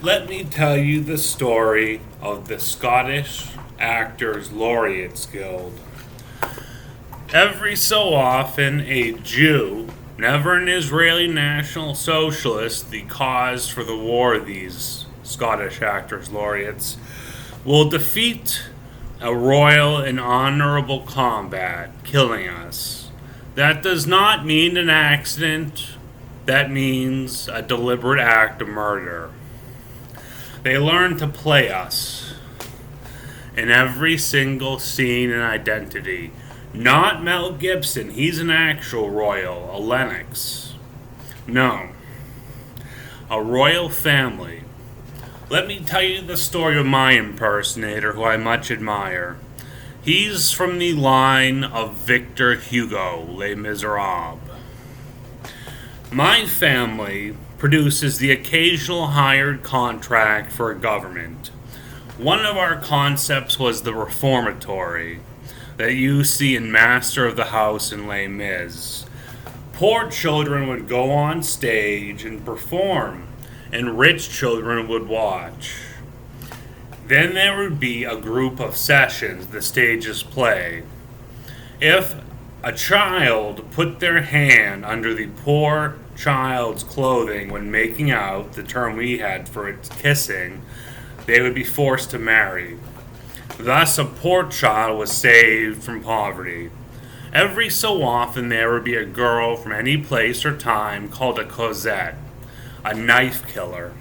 Let me tell you the story of the Scottish Actors Laureates Guild. Every so often, a Jew, never an Israeli National Socialist, the cause for the war of these Scottish Actors Laureates, will defeat a royal and honorable combat, killing us. That does not mean an accident. That means a deliberate act of murder. They learn to play us in every single scene and identity. Not Mel Gibson, he's an actual royal, a Lennox. No, a royal family. Let me tell you the story of my impersonator, who I much admire. He's from the line of Victor Hugo, Les Miserables. My family produces the occasional hired contract for a government. One of our concepts was the reformatory that you see in Master of the House and Les Mis. Poor children would go on stage and perform, and rich children would watch. Then there would be a group of sessions, the stage's play. If a child put their hand under the poor child's clothing when making out, the term we had for it, kissing, they would be forced to marry. Thus, a poor child was saved from poverty. Every so often, there would be a girl from any place or time called a Cosette, a knife killer.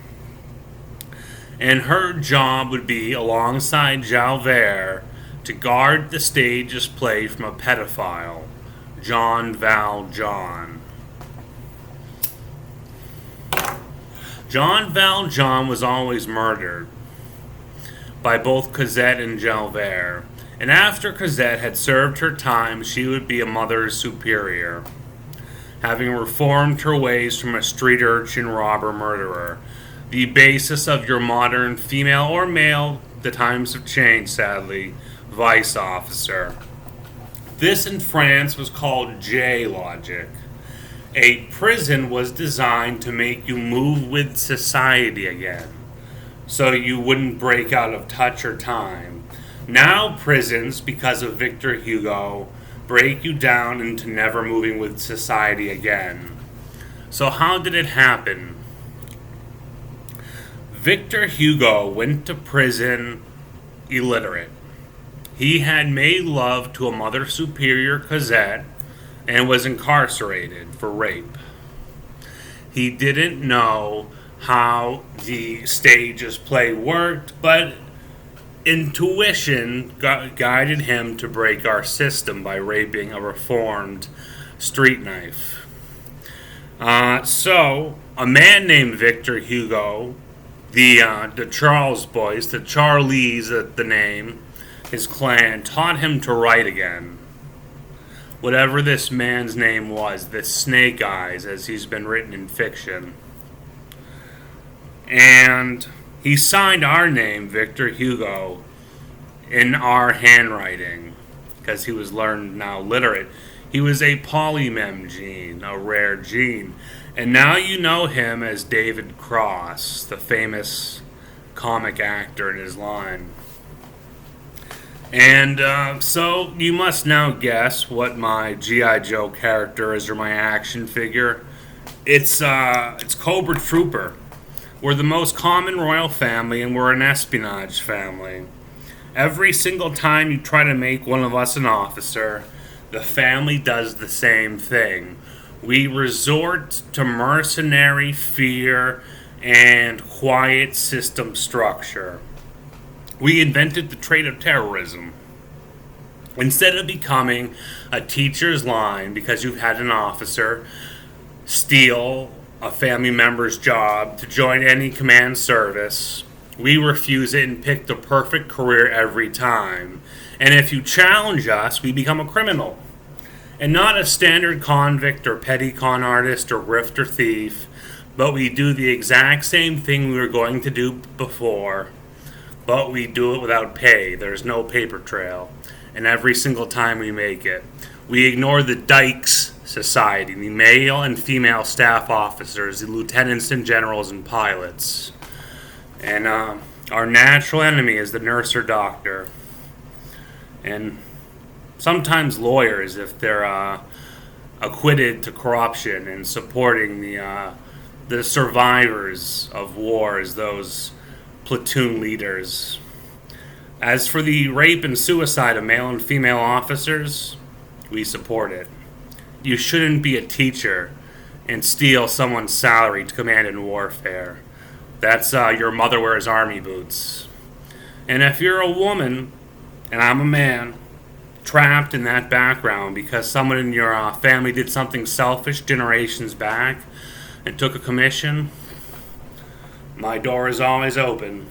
And her job would be, alongside Javert, to guard the stage's play from a pedophile, John Valjean. John Valjean was always murdered by both Cosette and Javert, and after Cosette had served her time, she would be a mother superior, having reformed her ways from a street urchin robber murderer. The basis of your modern female or male, the times have changed sadly, vice officer. This in France was called J-logic. A prison was designed to make you move with society again, so you wouldn't break out of touch or time. Now prisons, because of Victor Hugo, break you down into never moving with society again. So how did it happen? Victor Hugo went to prison illiterate. He had made love to a mother superior, Cosette, and was incarcerated for rape. He didn't know how the stage's play worked, but intuition guided him to break our system by raping a reformed street knife. So, a man named Victor Hugo, the Charles boys, the Charlies, the name, his clan, taught him to write again. Whatever this man's name was, this Snake Eyes, as he's been written in fiction. And he signed our name, Victor Hugo, in our handwriting, because he was learned now literate. He was a polymem gene, a rare gene. And now you know him as David Cross, the famous comic actor in his line. And so you must now guess what my G.I. Joe character is, or my action figure. It's Cobra Trooper. We're the most common royal family, and we're an espionage family. Every single time you try to make one of us an officer, the family does the same thing. We resort to mercenary fear and quiet system structure. We invented the trait of terrorism. Instead of becoming a teacher's line because you've had an officer steal a family member's job to join any command service, we refuse it and pick the perfect career every time. And if you challenge us, we become a criminal. And not a standard convict or petty con artist or grift or thief, but we do the exact same thing we were going to do before, but we do it without pay. There's no paper trail. And every single time we make it, we ignore the Dykes Society, the male and female staff officers, the lieutenants and generals and pilots. And our natural enemy is the nurse or doctor. And sometimes lawyers, if they're acquitted to corruption and supporting the survivors of wars, those platoon leaders. As for the rape and suicide of male and female officers, we support it. You shouldn't be a teacher and steal someone's salary to command in warfare. That's your mother wears army boots. And if you're a woman, and I'm a man, trapped in that background because someone in your family did something selfish generations back and took a commission, my door is always open.